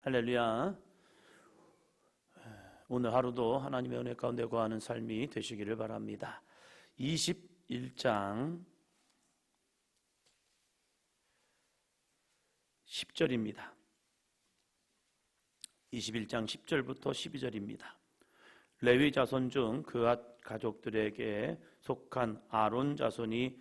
할렐루야. 오늘 하루도 하나님의 은혜 가운데 거하는 삶이 되시기를 바랍니다. 21장 10절입니다. 21장 10절부터 12절입니다. 레위 자손 중 그앗 가족들에게 속한 아론 자손이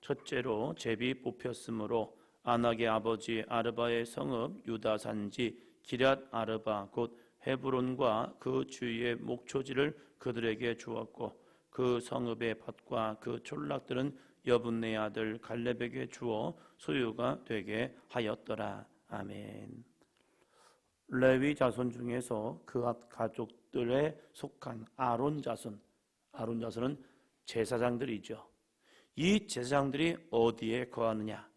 첫째로 제비 뽑혔으므로 아낙의 아버지 아르바의 성읍 유다 산지 기럇 아르바 곧 헤브론과 그 주위의 목초지를 그들에게 주었고 그 성읍의 밭과 그 촌락들은 여분네 아들 갈렙에게 주어 소유가 되게 하였더라. 아멘. 레위 자손 중에서 그앗 가족들에 속한 아론 자손은 제사장들이죠. 이 제사장들이 어디에 거하느냐?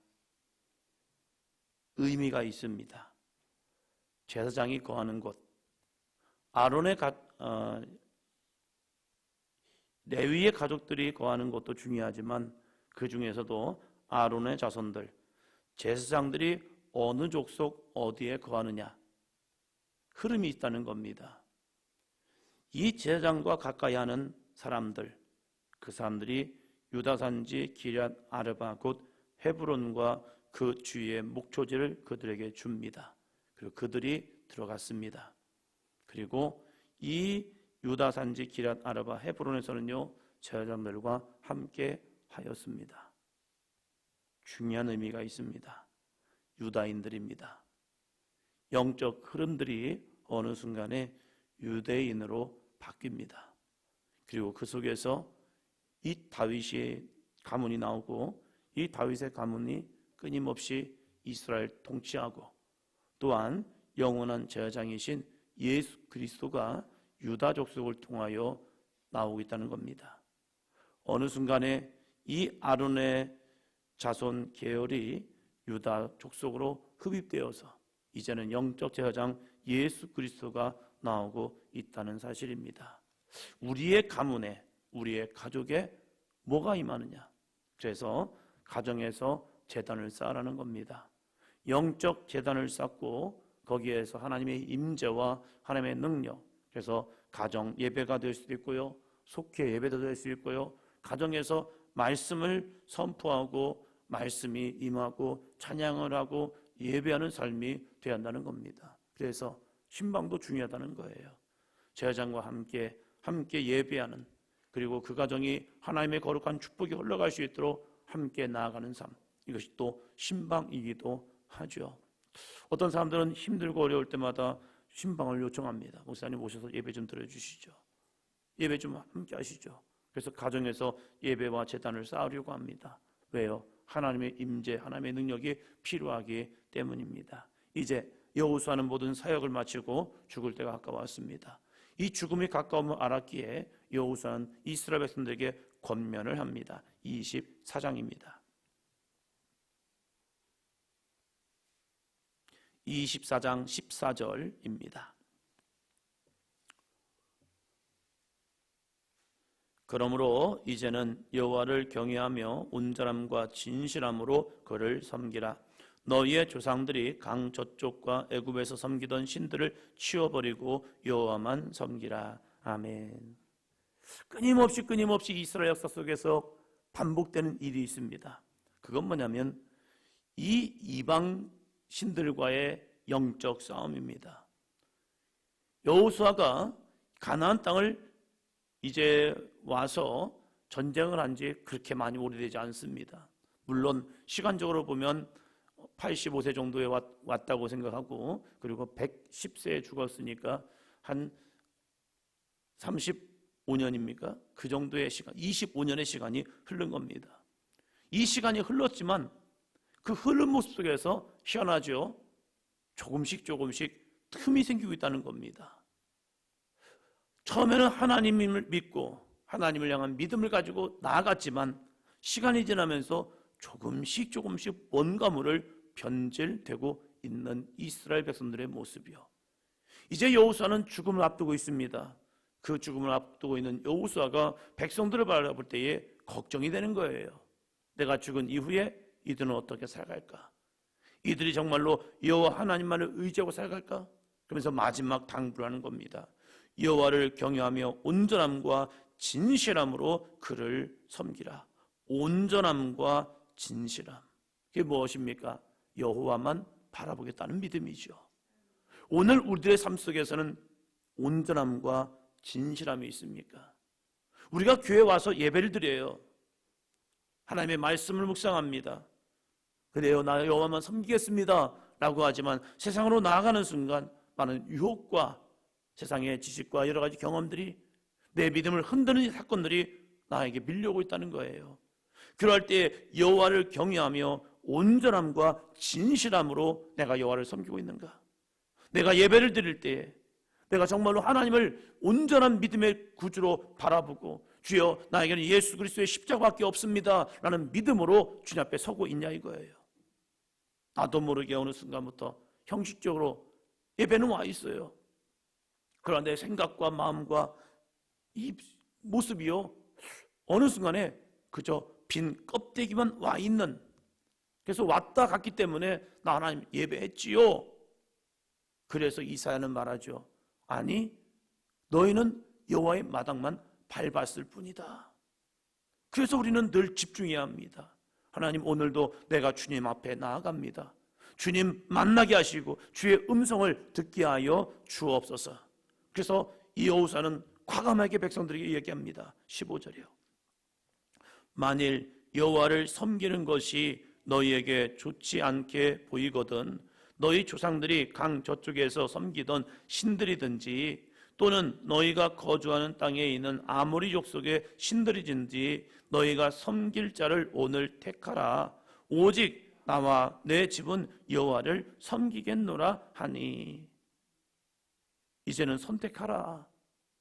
의미가 있습니다. 제사장이 거하는 곳, 레위의 가족들이 거하는 곳도 중요하지만 그 중에서도 아론의 자손들, 제사장들이 어느 족속 어디에 거하느냐, 흐름이 있다는 겁니다. 이 제사장과 가까이 하는 사람들, 그 사람들이 유다 산지 기럇 아르바 곧 헤브론과 그 주위의 목초지를 그들에게 줍니다. 그리고 그들이 들어갔습니다. 그리고 이 유다 산지 기럇 아르바 헤브론에서는요 제사장들과 함께 하였습니다. 중요한 의미가 있습니다. 유다인들입니다. 영적 흐름들이 어느 순간에 유대인으로 바뀝니다. 그리고 그 속에서 이 다윗의 가문이 나오고 이 다윗의 가문이 끊임없이 이스라엘 통치하고 또한 영원한 제사장이신 예수 그리스도가 유다 족속을 통하여 나오고 있다는 겁니다. 어느 순간에 이 아론의 자손 계열이 유다 족속으로 흡입되어서 이제는 영적 제사장 예수 그리스도가 나오고 있다는 사실입니다. 우리의 가문에, 우리의 가족에 뭐가 임하느냐? 그래서 가정에서 제단을 쌓으라는 겁니다. 영적 제단을 쌓고 거기에서 하나님의 임재와 하나님의 능력, 그래서 가정 예배가 될 수도 있고요, 속회 예배도 될 수 있고요, 가정에서 말씀을 선포하고 말씀이 임하고 찬양을 하고 예배하는 삶이 되어야 한다는 겁니다. 그래서 신방도 중요하다는 거예요. 제사장과 함께 예배하는, 그리고 그 가정이 하나님의 거룩한 축복이 흘러갈 수 있도록 함께 나아가는 삶, 이것이 또 신방이기도 하죠. 어떤 사람들은 힘들고 어려울 때마다 신방을 요청합니다. 목사님 오셔서 예배 좀 드려주시죠. 예배 좀 함께 하시죠. 그래서 가정에서 예배와 제단을 쌓으려고 합니다. 왜요? 하나님의 임재, 하나님의 능력이 필요하기 때문입니다. 이제 여호수아는 모든 사역을 마치고 죽을 때가 가까웠습니다. 이 죽음이 가까움을 알았기에 여호수아는 이스라엘 백성들에게 권면을 합니다. 24장입니다. 24장 14절입니다. 그러므로 이제는 여호와를 경외하며 온전함과 진실함으로 그를 섬기라. 너희의 조상들이 강 저쪽과 애굽에서 섬기던 신들을 치워버리고 여호와만 섬기라. 아멘. 끊임없이 이스라엘 역사 속에서 반복되는 일이 있습니다. 그건 뭐냐면 이 이방 신들과의 영적 싸움입니다. 여호수아가 가나안 땅을 이제 와서 전쟁을 한 지 그렇게 많이 오래되지 않습니다. 물론 시간적으로 보면 85세 정도에 왔다고 생각하고, 그리고 110세에 죽었으니까 한 35년입니까? 그 정도의 시간, 25년의 시간이 흐른 겁니다. 이 시간이 흘렀지만 그 흐른 모습 속에서 희한하죠. 조금씩 틈이 생기고 있다는 겁니다. 처음에는 하나님을 믿고 하나님을 향한 믿음을 가지고 나아갔지만 시간이 지나면서 조금씩 뭔가물을 변질되고 있는 이스라엘 백성들의 모습이요. 이제 여호수아는 죽음을 앞두고 있습니다. 그 죽음을 앞두고 있는 여호수아가 백성들을 바라볼 때에 걱정이 되는 거예요. 내가 죽은 이후에 이들은 어떻게 살아갈까? 이들이 정말로 여호와 하나님만을 의지하고 살아갈까? 그러면서 마지막 당부를 하는 겁니다. 여호와를 경외하며 온전함과 진실함으로 그를 섬기라. 온전함과 진실함. 그게 무엇입니까? 여호와만 바라보겠다는 믿음이죠. 오늘 우리들의 삶 속에서는 온전함과 진실함이 있습니까? 우리가 교회 와서 예배를 드려요. 하나님의 말씀을 묵상합니다. 그래요, 나 여호와만 섬기겠습니다 라고 하지만 세상으로 나아가는 순간 많은 유혹과 세상의 지식과 여러 가지 경험들이 내 믿음을 흔드는 사건들이 나에게 밀려오고 있다는 거예요. 그럴 때 여호와를 경외하며 온전함과 진실함으로 내가 여호와를 섬기고 있는가? 내가 예배를 드릴 때 내가 정말로 하나님을 온전한 믿음의 구주로 바라보고 주여 나에게는 예수 그리스도의 십자가밖에 없습니다 라는 믿음으로 주님 앞에 서고 있냐 이거예요. 나도 모르게 어느 순간부터 형식적으로 예배는 와 있어요. 그러나 내 생각과 마음과 이 모습이요 어느 순간에 그저 빈 껍데기만 와 있는, 그래서 왔다 갔기 때문에 나 하나님 예배했지요. 그래서 이사야는 말하죠. 아니 너희는 여호와의 마당만 밟았을 뿐이다. 그래서 우리는 늘 집중해야 합니다. 하나님 오늘도 내가 주님 앞에 나아갑니다. 주님 만나게 하시고 주의 음성을 듣게 하여 주옵소서. 그래서 이 여호사는 과감하게 백성들에게 얘기합니다. 15절이요. 만일 여호와를 섬기는 것이 너희에게 좋지 않게 보이거든 너희 조상들이 강 저쪽에서 섬기던 신들이든지 또는 너희가 거주하는 땅에 있는 아모리 족속의 신들이든지 너희가 섬길 자를 오늘 택하라. 오직 나와 내 집은 여호와를 섬기겠노라 하니. 이제는 선택하라.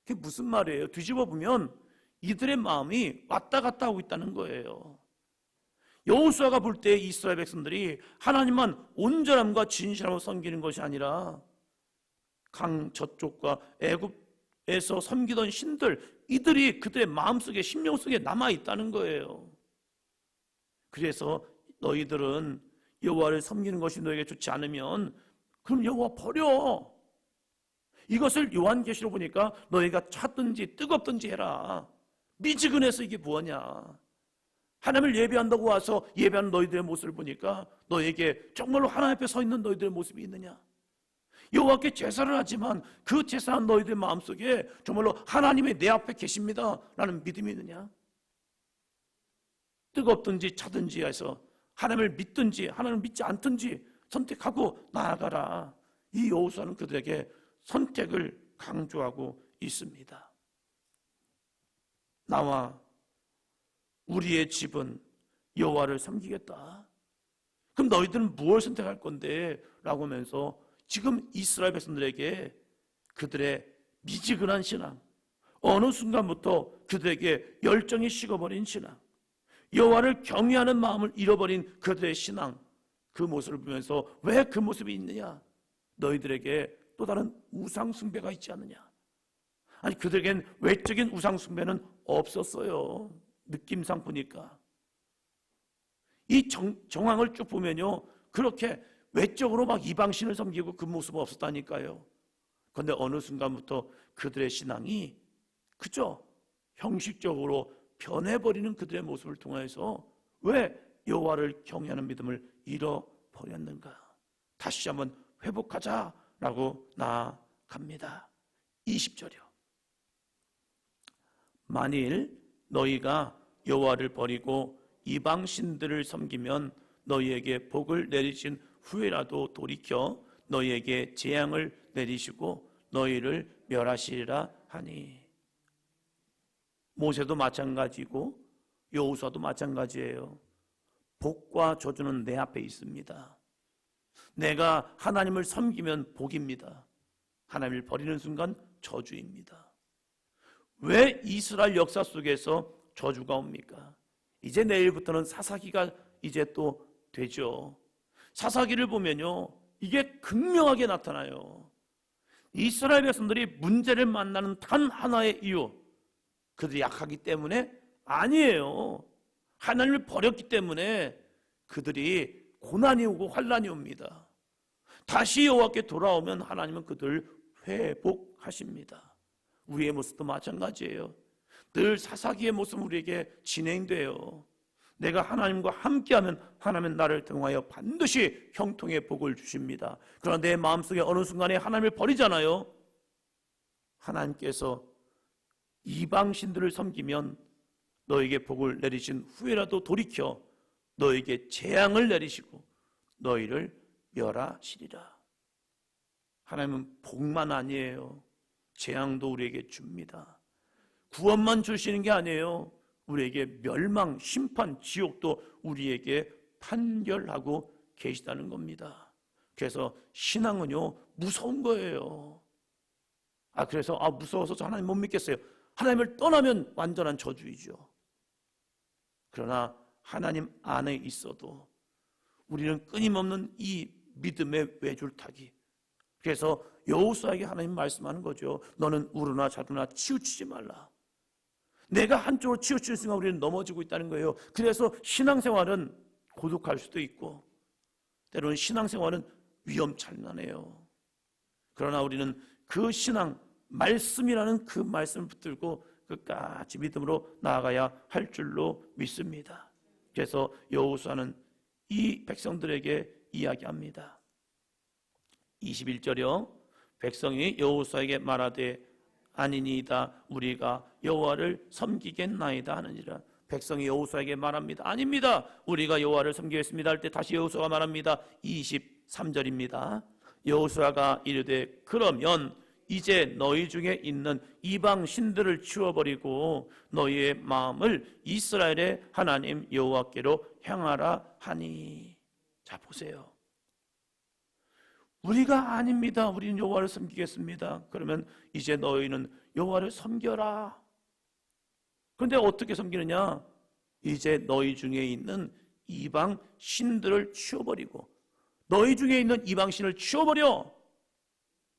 그게 무슨 말이에요? 뒤집어 보면 이들의 마음이 왔다 갔다 하고 있다는 거예요. 여호수아가 볼 때 이스라엘 백성들이 하나님만 온전함과 진실함으로 섬기는 것이 아니라 강 저쪽과 애굽에서 섬기던 신들, 이들이 그들의 마음속에 심령 속에 남아있다는 거예요. 그래서 너희들은 여호와를 섬기는 것이 너에게 좋지 않으면 그럼 여호와 버려. 이것을 요한계시록 보니까 너희가 찼든지 뜨겁든지 해라. 미지근해서 이게 뭐냐. 하나님을 예배한다고 와서 예배하는 너희들의 모습을 보니까 너에게 정말로 하나님 앞에 서 있는 너희들의 모습이 있느냐. 여호와께 제사를 하지만 그 제사한 너희들 마음속에 정말로 하나님이 내 앞에 계십니다 라는 믿음이 있느냐. 뜨겁든지 차든지 해서 하나님을 믿든지 하나님을 믿지 않든지 선택하고 나아가라. 이 여호수아는 그들에게 선택을 강조하고 있습니다. 나와 우리의 집은 여호와를 섬기겠다. 그럼 너희들은 무엇을 선택할 건데? 라고 하면서 지금 이스라엘 백성들에게 그들의 미지근한 신앙, 어느 순간부터 그들에게 열정이 식어버린 신앙, 여호와를 경외하는 마음을 잃어버린 그들의 신앙, 그 모습을 보면서 왜 그 모습이 있느냐? 너희들에게 또 다른 우상 숭배가 있지 않느냐? 아니 그들에겐 외적인 우상 숭배는 없었어요. 느낌상 보니까 이 정황을 쭉 보면요 그렇게 외적으로 막 이방신을 섬기고 그 모습은 없었다니까요. 그런데 어느 순간부터 그들의 신앙이 그저 형식적으로 변해버리는 그들의 모습을 통해서 왜 여호와를 경외하는 믿음을 잃어버렸는가. 다시 한번 회복하자라고 나아갑니다. 20절이요. 만일 너희가 여호와를 버리고 이방 신들을 섬기면 너희에게 복을 내리신 후에라도 돌이켜 너희에게 재앙을 내리시고 너희를 멸하시리라 하니. 모세도 마찬가지고 여호수아도 마찬가지예요. 복과 저주는 내 앞에 있습니다. 내가 하나님을 섬기면 복입니다. 하나님을 버리는 순간 저주입니다. 왜 이스라엘 역사 속에서 저주가 옵니까? 이제 내일부터는 사사기가 이제 또 되죠. 사사기를 보면요 이게 극명하게 나타나요. 이스라엘 백성들이 문제를 만나는 단 하나의 이유, 그들이 약하기 때문에 아니에요. 하나님을 버렸기 때문에 그들이 고난이 오고 환난이 옵니다. 다시 여호와께 돌아오면 하나님은 그들을 회복하십니다. 우리의 모습도 마찬가지예요. 늘 사사기의 모습 우리에게 진행돼요. 내가 하나님과 함께하면 하나님은 나를 통하여 반드시 형통의 복을 주십니다. 그러나 내 마음속에 어느 순간에 하나님을 버리잖아요. 하나님께서 이방 신들을 섬기면 너에게 복을 내리신 후에라도 돌이켜 너에게 재앙을 내리시고 너희를 멸하시리라. 하나님은 복만 아니에요. 재앙도 우리에게 줍니다. 구원만 주시는 게 아니에요. 우리에게 멸망, 심판, 지옥도 우리에게 판결하고 계시다는 겁니다. 그래서 신앙은요, 무서운 거예요. 그래서 무서워서 저 하나님 못 믿겠어요. 하나님을 떠나면 완전한 저주이죠. 그러나 하나님 안에 있어도 우리는 끊임없는 이 믿음의 외줄타기. 그래서 여호수아에게 하나님 말씀하는 거죠. 너는 우르나 좌르나 치우치지 말라. 내가 한쪽으로 치우치는 순간 우리는 넘어지고 있다는 거예요. 그래서 신앙생활은 고독할 수도 있고 때로는 신앙생활은 위험천만해요. 그러나 우리는 그 신앙, 말씀이라는 그 말씀을 붙들고 끝까지 믿음으로 나아가야 할 줄로 믿습니다. 그래서 여호수아는 이 백성들에게 이야기합니다. 21절이요. 백성이 여호수아에게 말하되 아니니이다 우리가 여호와를 섬기겠나이다 하느니라. 백성이 여호수아에게 말합니다. 아닙니다. 우리가 여호와를 섬기겠습니다 할 때 다시 여호수아가 말합니다. 23절입니다. 여호수아가 이르되 그러면 이제 너희 중에 있는 이방 신들을 치워버리고 너희의 마음을 이스라엘의 하나님 여호와께로 향하라 하니. 자 보세요. 우리가 아닙니다. 우리는 여호와를 섬기겠습니다. 그러면 이제 너희는 여호와를 섬겨라. 그런데 어떻게 섬기느냐? 이제 너희 중에 있는 이방 신들을 치워버리고 너희 중에 있는 이방 신을 치워버려.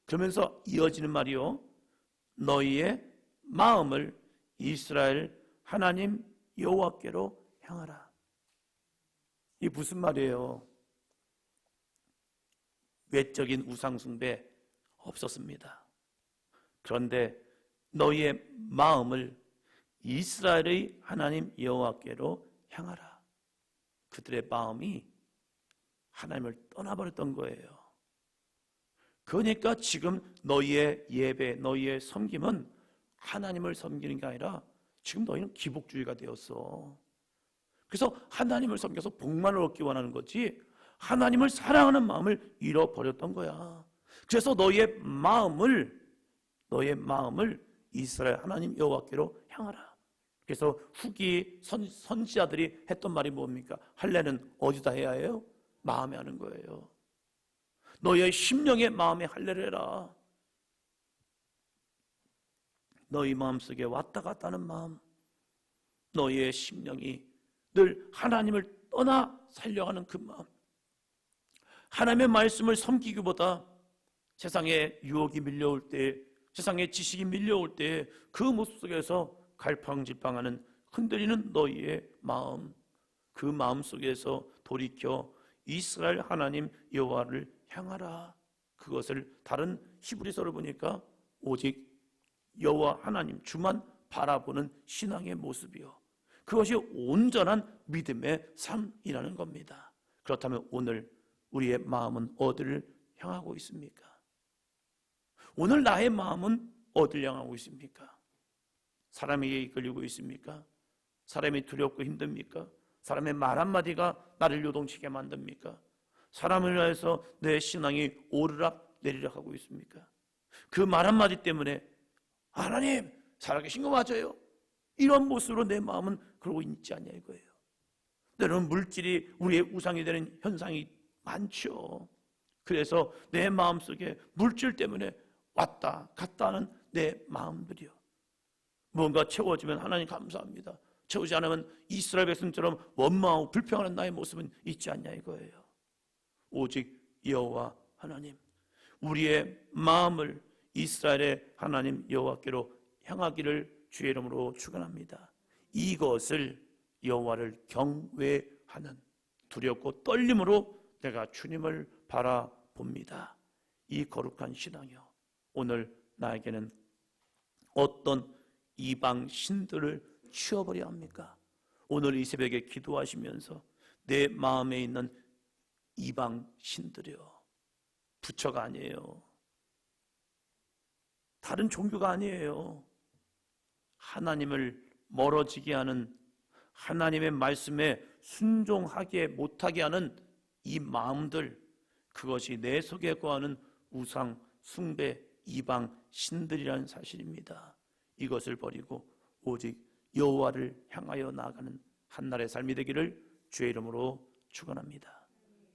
그러면서 이어지는 말이요. 너희의 마음을 이스라엘 하나님 여호와께로 향하라. 이게 무슨 말이에요? 외적인 우상숭배 없었습니다. 그런데 너희의 마음을 이스라엘의 하나님 여호와께로 향하라. 그들의 마음이 하나님을 떠나버렸던 거예요. 그러니까 지금 너희의 예배, 너희의 섬김은 하나님을 섬기는 게 아니라 지금 너희는 기복주의가 되었어. 그래서 하나님을 섬겨서 복만을 얻기 원하는 거지 하나님을 사랑하는 마음을 잃어버렸던 거야. 그래서 너희의 마음을 이스라엘 하나님 여호와께로 향하라. 그래서 후기 선지자들이 했던 말이 뭡니까? 할례는 어디다 해야 해요? 마음에 하는 거예요. 너희의 심령의 마음에 할례를 해라. 너희 마음속에 왔다 갔다 하는 마음, 너희의 심령이 늘 하나님을 떠나 살려가는 그 마음, 하나님의 말씀을 섬기기보다 세상의 유혹이 밀려올 때, 세상의 지식이 밀려올 때 그 모습 속에서 갈팡질팡하는 흔들리는 너희의 마음, 그 마음 속에서 돌이켜 이스라엘 하나님 여호와를 향하라. 그것을 다른 히브리서를 보니까 오직 여호와 하나님 주만 바라보는 신앙의 모습이요, 그것이 온전한 믿음의 삶이라는 겁니다. 그렇다면 오늘 우리의 마음은 어디를 향하고 있습니까? 오늘 나의 마음은 어디를 향하고 있습니까? 사람에게 이끌리고 있습니까? 사람이 두렵고 힘듭니까? 사람의 말 한마디가 나를 요동치게 만듭니까? 사람을 위해서 내 신앙이 오르락 내리락 하고 있습니까? 그 말 한마디 때문에 하나님 살아계신 거 맞아요? 이런 모습으로 내 마음은 그러고 있지 않냐 이거예요. 때로는 물질이 우리의 우상이 되는 현상이 많죠. 그래서 내 마음속에 물질 때문에 왔다 갔다 하는 내 마음들이요, 뭔가 채워지면 하나님 감사합니다, 채우지 않으면 이스라엘 백성처럼 원망하고 불평하는 나의 모습은 있지 않냐 이거예요. 오직 여호와 하나님, 우리의 마음을 이스라엘의 하나님 여호와께로 향하기를 주의 이름으로 축원합니다. 이것을 여호와를 경외하는 두렵고 떨림으로 내가 주님을 바라보는 봅니다. 이 거룩한 신앙이요, 오늘 나에게는 어떤 이방 신들을 치워버려야 합니까? 오늘 이 새벽에 기도하시면서 내 마음에 있는 이방 신들이요, 부처가 아니에요, 다른 종교가 아니에요, 하나님을 멀어지게 하는, 하나님의 말씀에 순종하게 못하게 하는 이 마음들, 그것이 내 속에 거하는 우상 숭배 이방 신들이라는 사실입니다. 이것을 버리고 오직 여호와를 향하여 나아가는 한날의 삶이 되기를 주의 이름으로 축원합니다.